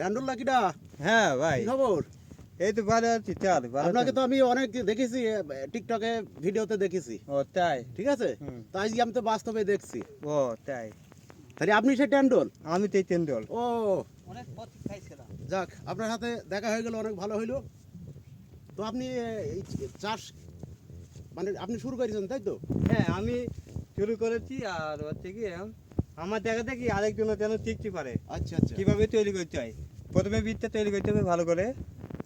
ট্যান্ডুল লাকিডা, হ্যাঁ ভাই, কি খবর? এই তো ভালো আছি। চল, ভালো আপনাকে আছেন? তো আমি অনেক দেখেছি, টিকটকে ভিডিওতে দেখেছি, ও তাই? ঠিক আছে। হুম। তো আজকে আমি তো বাস্তবে দেখছি। ও তাই? তাহলে আপনি সে ট্যান্ডুল? আমি তো তেন্দুল। ও অনেক পথ খাইছিলাম। যাক, আপনার সাথে দেখা হয়ে গেল, অনেক ভালো হইলো। তো আপনি এই চাষ মানে আপনি শুরু করেছেন তাই তো? হ্যাঁ, আমি শুরু করেছি। আর হচ্ছে কি, আমার দেখা দেখি আরেকজনের যেন শিখতে পারে আচ্ছা আচ্ছা কিভাবে তৈরি করতে হয়। প্রথমে বীজটা তৈরি করতে হবে ভালো করে।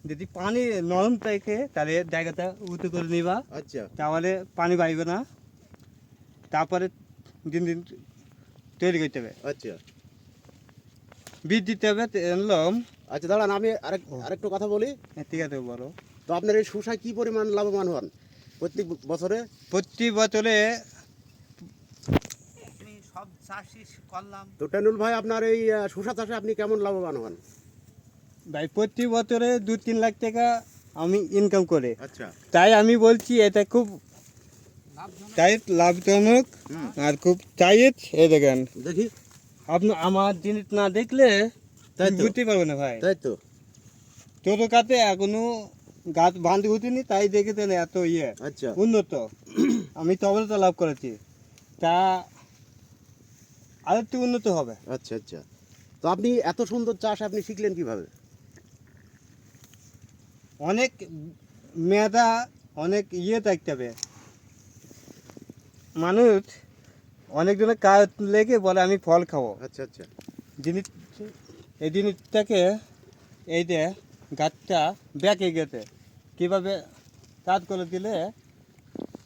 যদি পানি নরম থাকে তাহলে জায়গাটা উঁচু করে নিবা, আচ্ছা তাহলে পানি বাইবে না। তারপরে দিন দিন তৈরি করতে হবে, আচ্ছা বীজ দিতে হবে। এনলাম। আচ্ছা, দাঁড়ান আমি আরেকটু কথা বলি। ঠিক আছে, বলো। তো আপনার এই শসায় কি পরিমাণ লাভবান হন প্রত্যেক বছরে? প্রতি বছরে সব চাষই করলাম তো ট্যান্ডুল ভাই, আপনার এই শসা চাষে আপনি কেমন লাভবান হন? ভাই। প্রতি বছরে 2-3 লাখ টাকা আমি ইনকাম করে, আচ্ছা তাই আমি বলছি এটা খুব তাই লাভজনক। হুম। আর খুব চাইজ। এই দেখেন, দেখি। আপনি আমার জিনিস না দেখলে তাই তো, বুঝতে পারবে না ভাই। তাই তো। ছোটো কাতে এখনো গাছ বাঁধি উঠিনি, তাই দেখেতে এত আচ্ছা উন্নত। আমি তবে লাভ করেছি, তা আরেকটু উন্নত হবে। আচ্ছা আচ্ছা। তো আপনি এত সুন্দর চাষ আপনি শিখলেন কিভাবে? অনেক মেধা, অনেক থাকতে হবে। মানুষ অনেকজনের কাজ লেগে বলে আমি ফল খাবো। আচ্ছা আচ্ছা জিনিস এই জিনিসটাকে, এই যে গাছটা বেঁকে গেছে, কীভাবে কাজ করে দিলে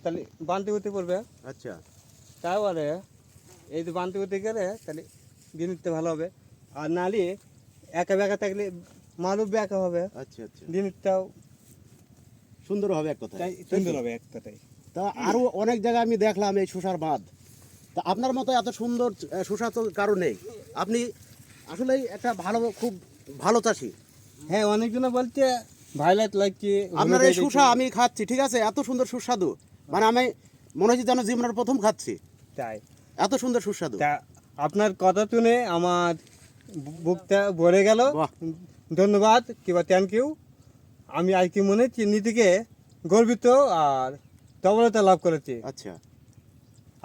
তাহলে বানতে উঠতে পড়বে। আচ্ছা তারপরে এই যে বানতে উঠতে গেলে তাহলে জিনিসটা ভালো হবে। আর নালি একা বেঁকা থাকলে মানুষ বেঁকা হবে, আচ্ছা আচ্ছা, জিনিসটাও সুন্দর হবে এক কথায়, তাই তাই সুন্দর তো? হবে এক কথায়। তা আরো অনেক জায়গায় আমি দেখলাম এই শসার বাঁধ। তা আপনার মতো এত সুন্দর শসা তো কারো নেই। আপনি আসলেই একটা ভালো, খুব ভালো চাষি। হ্যাঁ, অনেকজনে বলছে ভাইলাইট লাগছে। আপনার এই শসা আমি খাচ্ছি, ঠিক আছে, এত সুন্দর সুস্বাদু, মানে আমি মনে হচ্ছে যেন জীবনের প্রথম খাচ্ছি, তাই? এত সুন্দর সুস্বাদু। তা আপনার কথা শুনে আমার বুকটা ভরে গেল। বাহ, ধন্যবাদ কিংবা থ্যাংক ইউ। আমি আর কি মনে হচ্ছে নিজেকে গর্বিত আর সফলতা লাভ করেছি। আচ্ছা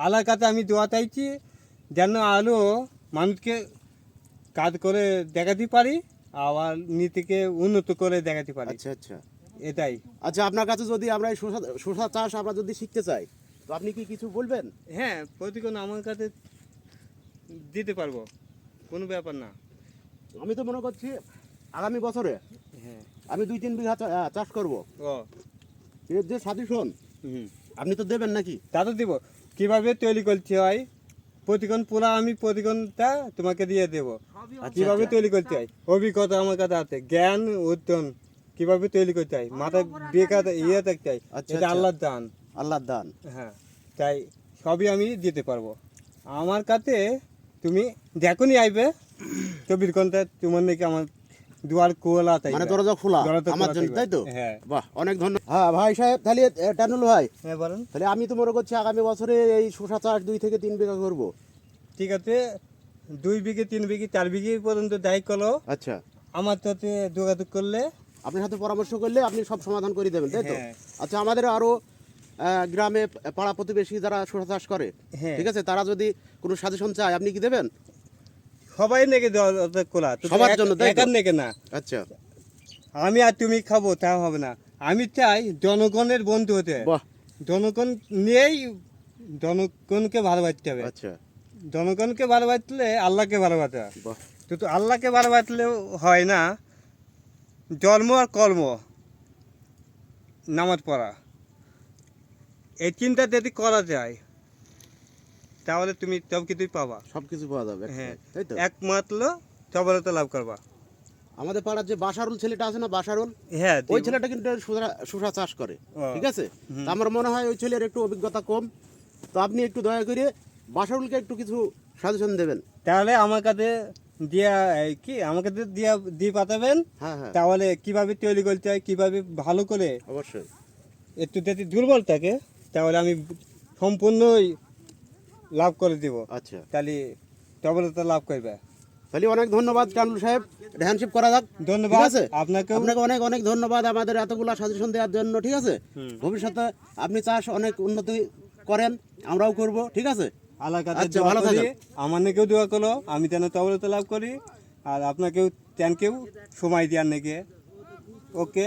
আল্লাহর কাছে আমি দোয়া চাইছি যেন আরও মানুষকে কাজ করে দেখাতে পারি, আবার নীতিকে উন্নত করে দেখাতে পারি। আচ্ছা আচ্ছা এটাই। আচ্ছা, আপনার কাছে যদি আমরা এই শসা শসা চাষ আমরা যদি শিখতে চাই, তো আপনি কি কিছু বলবেন? হ্যাঁ, প্রতিক্ষণ আমার কাছে দিতে পারবো, কোনো ব্যাপার না। আমি তো মনে করছি আগামী বছরে হ্যাঁ। আমি 2-3 বিঘা চাষ করব। ও। এর যে সাজেশন হুম। আপনি তো দেবেন নাকি? তা তো দিব। কীভাবে তৈরি করতে হয় প্রতিক্ষণ পুরা আমি প্রতিক্ষণটা তোমাকে দিয়ে দেবো। কীভাবে আচ্ছা। তৈরি করতে হয় অভিজ্ঞতা আমার কাছে আছে, জ্ঞান অর্জন কীভাবে তৈরি করতে হয়, মাথায় বেকার থাকতে হয়। আচ্ছা, এটা আচ্ছা। আল্লাহর দান। আল্লাহর দান। হ্যাঁ, তাই সবই আমি দিতে পারবো। আমার কাছে তুমি যখনই আইবে 24 ঘন্টা তোমার নাকি আমার দুয়ার খোলা থাকবে, মানে দরজা খোলা দরজা আমার খোলা জন্য, থাকবে। তাই তো? হ্যাঁ। বাহ, অনেক ধন্যবাদ। হ্যাঁ ভাই সাহেব, তাহলে টানুল ভাই, হ্যাঁ, বলেন। তাহলে আমি তো মনে করছি আগামী বছরে এই শসা চাষ 2 থেকে 3 বিঘা করব। ঠিক আছে, 2 বিঘে 3 বিঘে 4 বিঘে পর্যন্ত যাই করো, আচ্ছা, আমার সাথে যোগাযোগ করলে। আপনার সাথে পরামর্শ করলে আপনি সব সমাধান করে দেবেন, তাই তো? হ্যাঁ। আচ্ছা, আমাদের আরো গ্রামে পাড়া প্রতিবেশী যারা শসা চাষ করে, হ্যাঁ। ঠিক আছে, তারা যদি কোনো সাজেশন চায় আপনি কি দেবেন? সবাই নেকে খোলা, সবার জন্য, তাই তো? একার নেকে না। আচ্ছা, আমি আর তুমি খাবো তা হবে না। আমি চাই জনগণের বন্ধু হতে। বাহ, জনগণ নিয়েই জনগণকে ভালোবাসতে হবে। আচ্ছা, জনগণকে ভালোবাসলে আল্লাহকে ভালোবাসা। বাহ, কিন্তু আল্লাহকে ভালোবাসলেও হয় না। জন্ম আর কর্ম, নামাজ পড়া, এই চিন্তা যদি করা যায় তাহলে তুমি সব কিছুই পাবা। সব কিছু পাওয়া যাবে, হ্যাঁ, তাই তো? একমাত্র সফলতা লাভ করবা। আমাদের পাড়ার যে বাসারুল ছেলেটা আছে না, বাসারুল, হ্যাঁ, ওই ছেলেটা কিন্তু শসা চাষ করে, ও। ঠিক আছে। তা আমার মনে হয় ওই ছেলের একটু অভিজ্ঞতা কম। তো আপনি একটু দয়া করে বাসারুলকে একটু কিছু সাজেশন দেবেন। তাহলে আমার কাছে দিয়া কি আমাকে দিয়ে পাঠাবেন। হ্যাঁ হ্যাঁ, তাহলে কিভাবে তৈরি করতে হয়, কিভাবে ভালো করে। অবশ্যই। একটু যদি দুর্বল থাকে তাহলে আমি সম্পূর্ণই লাভ করে দিব। আচ্ছা তাহলে সফলতা লাভ করবে। তাহলে অনেক ধন্যবাদ কামরুল সাহেব, হ্যান্ডশিপ করা যাক। ঠিক ধন্যবাদ আছে, আপনাকেও। আপনাকে অনেক অনেক ধন্যবাদ আমাদের এতগুলা সাজেশন দেওয়ার জন্য। ঠিক আছে, ভবিষ্যতে আপনি চাষ অনেক উন্নতি করেন, আমরাও করব। ঠিক আছে, আল্লাহর কাছে আচ্ছা, দোয়া ভালো করি, থাকেন। আমার নাকেও দোয়া করো, আমি যেন তবরত লাভ করি, আর আপনাকেও থ্যাংক ইউ সময় দেওয়ার নাকি। ওকে।